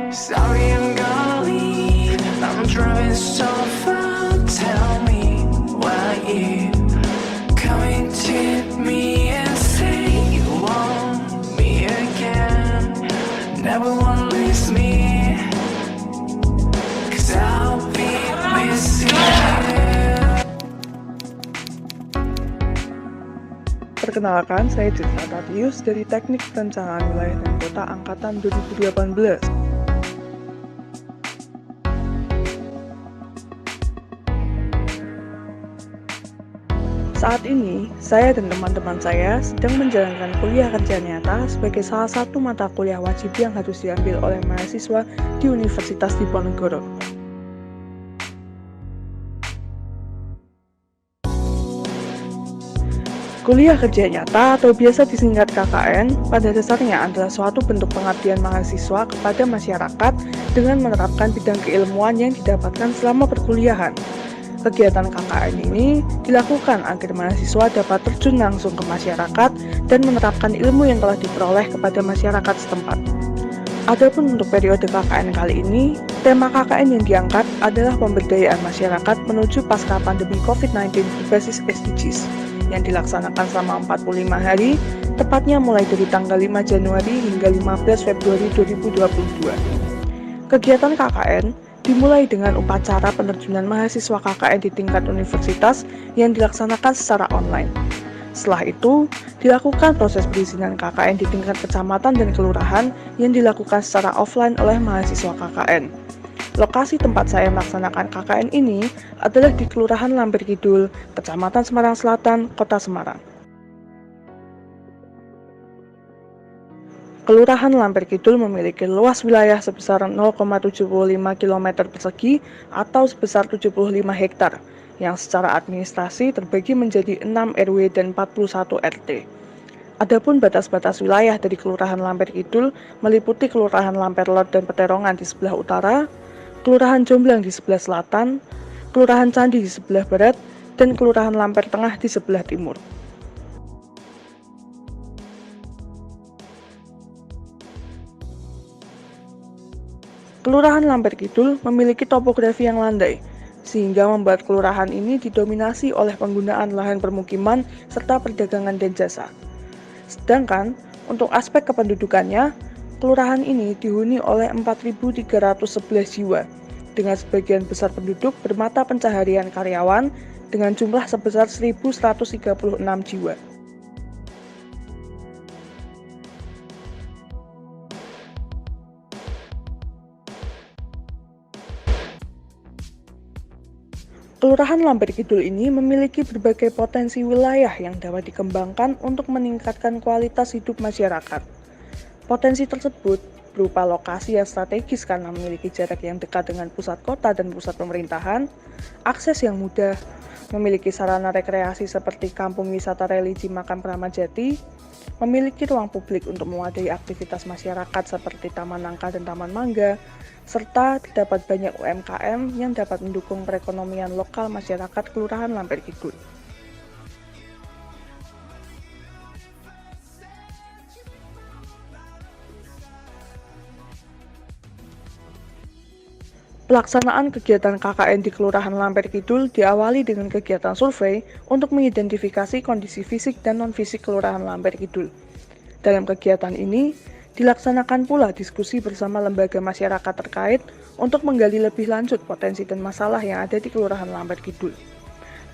Sorry, I'm gonna leave. I'm driving so far. Tell me why you coming to me and say you want me again. Never wanna lose me, 'cause I'll be missing you. Perkenalkan, saya Citra Tatius dari Teknik Perencanaan Wilayah dan Kota Angkatan 2018. Saat ini, saya dan teman-teman saya sedang menjalankan kuliah kerja nyata sebagai salah satu mata kuliah wajib yang harus diambil oleh mahasiswa di Universitas Diponegoro. Kuliah kerja nyata atau biasa disingkat KKN pada dasarnya adalah suatu bentuk pengabdian mahasiswa kepada masyarakat dengan menerapkan bidang keilmuan yang didapatkan selama perkuliahan. Kegiatan KKN ini dilakukan agar mahasiswa dapat terjun langsung ke masyarakat dan menerapkan ilmu yang telah diperoleh kepada masyarakat setempat. Adapun untuk periode KKN kali ini, tema KKN yang diangkat adalah pemberdayaan masyarakat menuju pasca pandemi COVID-19 berbasis SDGs yang dilaksanakan selama 45 hari, tepatnya mulai dari tanggal 5 Januari hingga 15 Februari 2022. Kegiatan KKN dimulai dengan upacara penerjunan mahasiswa KKN di tingkat universitas yang dilaksanakan secara online. Setelah itu, dilakukan proses perizinan KKN di tingkat kecamatan dan kelurahan yang dilakukan secara offline oleh mahasiswa KKN. Lokasi tempat saya melaksanakan KKN ini adalah di Kelurahan Lampir Kidul, Kecamatan Semarang Selatan, Kota Semarang. Kelurahan Lampir Kidul memiliki luas wilayah sebesar 0,75 km persegi atau sebesar 75 hektar, yang secara administrasi terbagi menjadi 6 RW dan 41 RT. Adapun batas-batas wilayah dari Kelurahan Lampir Kidul meliputi Kelurahan Lampir Lor dan Peterongan di sebelah utara, Kelurahan Jomblang di sebelah selatan, Kelurahan Candi di sebelah barat, dan Kelurahan Lampir Tengah di sebelah timur. Kelurahan Lampir Kidul memiliki topografi yang landai, sehingga membuat kelurahan ini didominasi oleh penggunaan lahan permukiman serta perdagangan dan jasa. Sedangkan, untuk aspek kependudukannya, kelurahan ini dihuni oleh 4.311 jiwa, dengan sebagian besar penduduk bermata pencaharian karyawan dengan jumlah sebesar 1.136 jiwa. Kelurahan Lampir Kidul ini memiliki berbagai potensi wilayah yang dapat dikembangkan untuk meningkatkan kualitas hidup masyarakat. Potensi tersebut berupa lokasi yang strategis karena memiliki jarak yang dekat dengan pusat kota dan pusat pemerintahan, akses yang mudah, memiliki sarana rekreasi seperti kampung wisata religi Makam Pramajati, memiliki ruang publik untuk mewadai aktivitas masyarakat seperti Taman Nangka dan Taman Mangga, serta terdapat banyak UMKM yang dapat mendukung perekonomian lokal masyarakat Kelurahan Lampir Kidul. Pelaksanaan kegiatan KKN di Kelurahan Lampir Kidul diawali dengan kegiatan survei untuk mengidentifikasi kondisi fisik dan non-fisik Kelurahan Lampir Kidul. Dalam kegiatan ini, dilaksanakan pula diskusi bersama lembaga masyarakat terkait untuk menggali lebih lanjut potensi dan masalah yang ada di Kelurahan Lampir Kidul.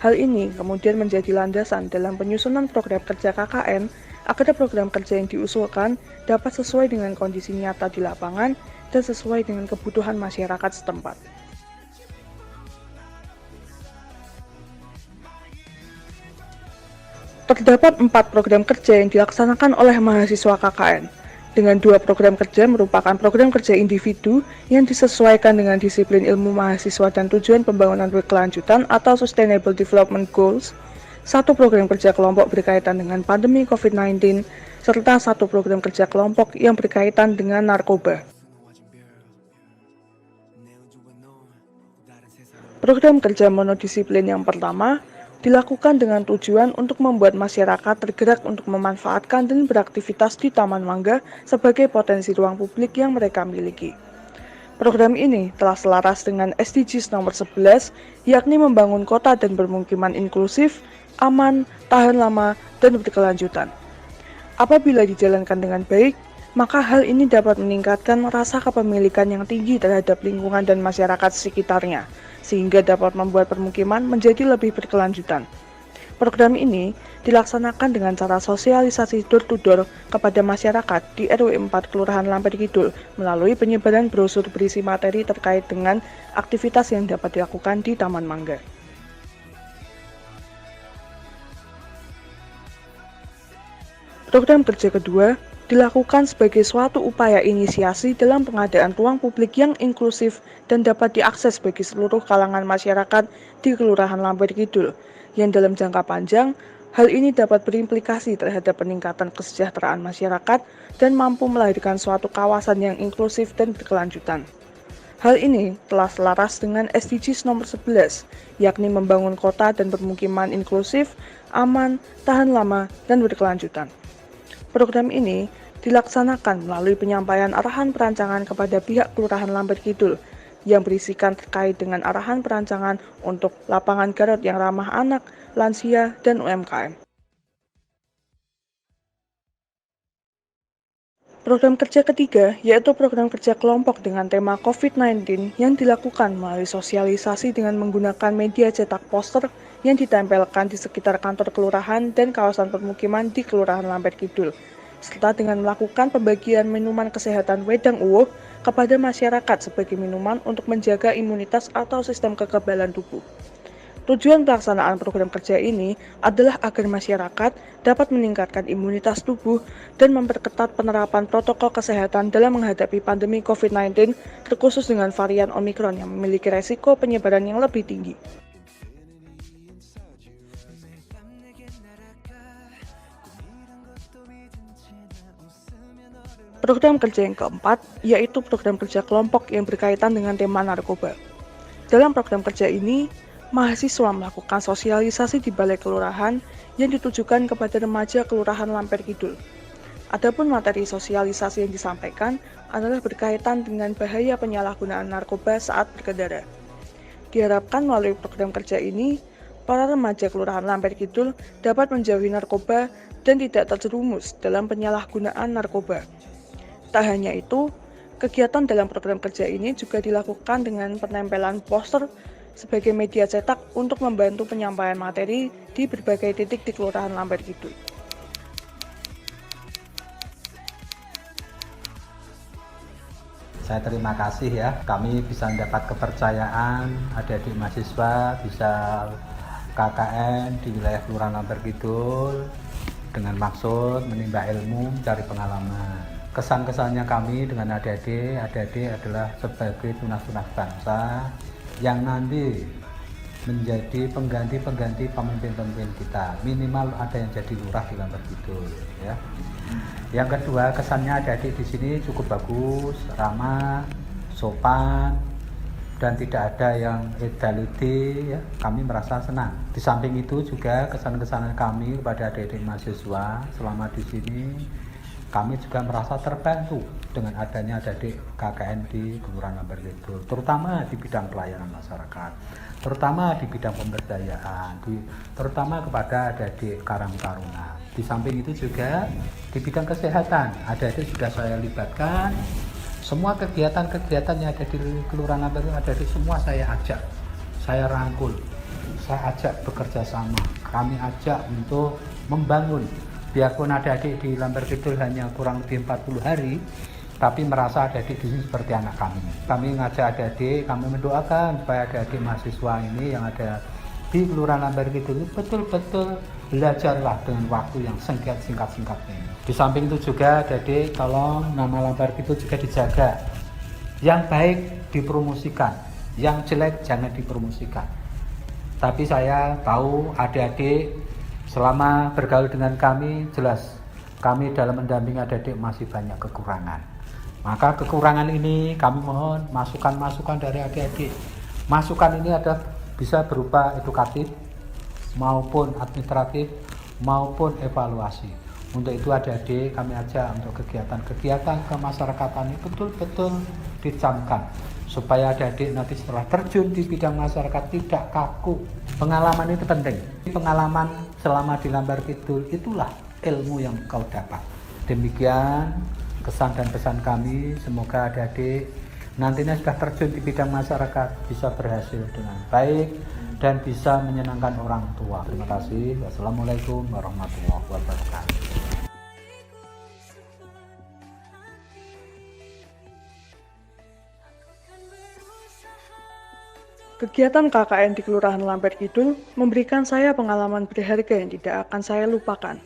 Hal ini kemudian menjadi landasan dalam penyusunan program kerja KKN agar program kerja yang diusulkan dapat sesuai dengan kondisi nyata di lapangan dan sesuai dengan kebutuhan masyarakat setempat. Terdapat 4 program kerja yang dilaksanakan oleh mahasiswa KKN, dengan 2 program kerja merupakan program kerja individu yang disesuaikan dengan disiplin ilmu mahasiswa dan tujuan pembangunan berkelanjutan atau Sustainable Development Goals, 1 program kerja kelompok berkaitan dengan pandemi COVID-19, serta 1 program kerja kelompok yang berkaitan dengan narkoba. Program kerja monodisiplin yang pertama dilakukan dengan tujuan untuk membuat masyarakat tergerak untuk memanfaatkan dan beraktivitas di Taman Mangga sebagai potensi ruang publik yang mereka miliki. Program ini telah selaras dengan SDGs nomor 11, yakni membangun kota dan permukiman inklusif, aman, tahan lama, dan berkelanjutan. Apabila dijalankan dengan baik, maka hal ini dapat meningkatkan rasa kepemilikan yang tinggi terhadap lingkungan dan masyarakat sekitarnya, sehingga dapat membuat permukiman menjadi lebih berkelanjutan. Program ini dilaksanakan dengan cara sosialisasi door-to-door kepada masyarakat di RW 4 Kelurahan Lampir Kidul melalui penyebaran brosur berisi materi terkait dengan aktivitas yang dapat dilakukan di Taman Mangga. Program kerja kedua dilakukan sebagai suatu upaya inisiasi dalam pengadaan ruang publik yang inklusif dan dapat diakses bagi seluruh kalangan masyarakat di Kelurahan Lampir Kidul, yang dalam jangka panjang, hal ini dapat berimplikasi terhadap peningkatan kesejahteraan masyarakat dan mampu melahirkan suatu kawasan yang inklusif dan berkelanjutan. Hal ini telah selaras dengan SDGs nomor 11, yakni membangun kota dan permukiman inklusif, aman, tahan lama, dan berkelanjutan. Program ini dilaksanakan melalui penyampaian arahan perancangan kepada pihak Kelurahan Lampir Kidul yang berisikan terkait dengan arahan perancangan untuk lapangan garot yang ramah anak, lansia, dan UMKM. Program kerja ketiga yaitu program kerja kelompok dengan tema COVID-19 yang dilakukan melalui sosialisasi dengan menggunakan media cetak poster yang ditempelkan di sekitar kantor kelurahan dan kawasan permukiman di Kelurahan Lampir Kidul, serta dengan melakukan pembagian minuman kesehatan wedang uwuh kepada masyarakat sebagai minuman untuk menjaga imunitas atau sistem kekebalan tubuh. Tujuan pelaksanaan program kerja ini adalah agar masyarakat dapat meningkatkan imunitas tubuh dan memperketat penerapan protokol kesehatan dalam menghadapi pandemi COVID-19, terkhusus dengan varian Omikron yang memiliki resiko penyebaran yang lebih tinggi. Program kerja yang keempat, yaitu program kerja kelompok yang berkaitan dengan tema narkoba. Dalam program kerja ini, mahasiswa melakukan sosialisasi di balai kelurahan yang ditujukan kepada remaja Kelurahan Lampir Kidul. Adapun materi sosialisasi yang disampaikan adalah berkaitan dengan bahaya penyalahgunaan narkoba saat berkendara. Diharapkan melalui program kerja ini, para remaja Kelurahan Lampir Kidul dapat menjauhi narkoba dan tidak terjerumus dalam penyalahgunaan narkoba. Tak hanya itu, kegiatan dalam program kerja ini juga dilakukan dengan penempelan poster sebagai media cetak untuk membantu penyampaian materi di berbagai titik di Kelurahan Lampir Kidul. Saya terima kasih ya, kami bisa mendapat kepercayaan adik-adik mahasiswa bisa KKN di wilayah Kelurahan Lampir Kidul dengan maksud menimba ilmu, mencari pengalaman. Kesan-kesannya kami dengan adik-adik adalah sebagai tunas-tunas bangsa yang nanti menjadi pengganti pemimpin-pemimpin kita. Minimal ada yang jadi lurah di Lampir Kidul, ya. Yang kedua, kesannya adik-adik di sini cukup bagus, ramah, sopan, dan tidak ada yang edality, ya. Kami merasa senang. Di samping itu juga kesan-kesan kami kepada adik-adik mahasiswa selama di sini, kami juga merasa terbantu dengan adanya adik KKN di Kelurahan Lampir Kidul, terutama di bidang pelayanan masyarakat, terutama di bidang pemberdayaan, terutama kepada adik Karang Taruna. Di samping itu juga di bidang kesehatan, adik sudah saya libatkan. Semua kegiatan-kegiatan yang ada di Kelurahan Lampir Kidul, adik semua saya ajak, saya rangkul, saya ajak bekerja sama. Kami ajak untuk membangun. Biarpun adik-adik di Lampir Kidul hanya kurang lebih 40 hari, tapi merasa adik-adik di sini seperti anak kami. Kami ngajak adik-adik, kami mendoakan supaya adik-adik mahasiswa ini yang ada di Kelurahan Lampir Kidul betul-betul belajarlah dengan waktu yang singkat-singkatnya. Di samping itu juga adik-adik tolong nama Lampir Kidul juga dijaga. Yang baik dipromosikan, yang jelek jangan dipromosikan. Tapi saya tahu adik-adik selama bergaul dengan kami, jelas kami dalam mendampingi adik-adik masih banyak kekurangan. Maka kekurangan ini kami mohon masukan-masukan dari adik-adik. Masukan ini ada bisa berupa edukatif, maupun administratif, maupun evaluasi. Untuk itu adik-adik kami ajak untuk kegiatan-kegiatan kemasyarakatan ini betul-betul dicamkan supaya adik-adik nanti setelah terjun di bidang masyarakat tidak kaku. Pengalaman itu penting. Pengalaman selama di Lambar Kidul itulah ilmu yang kau dapat. Demikian kesan dan pesan kami, semoga adik-adik nantinya sudah terjun di bidang masyarakat bisa berhasil dengan baik dan bisa menyenangkan orang tua. Terima kasih. Wassalamualaikum warahmatullahi wabarakatuh. Kegiatan KKN di Kelurahan Lambar Kidul memberikan saya pengalaman berharga yang tidak akan saya lupakan.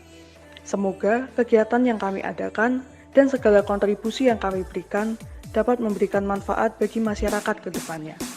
Semoga kegiatan yang kami adakan dan segala kontribusi yang kami berikan dapat memberikan manfaat bagi masyarakat ke depannya.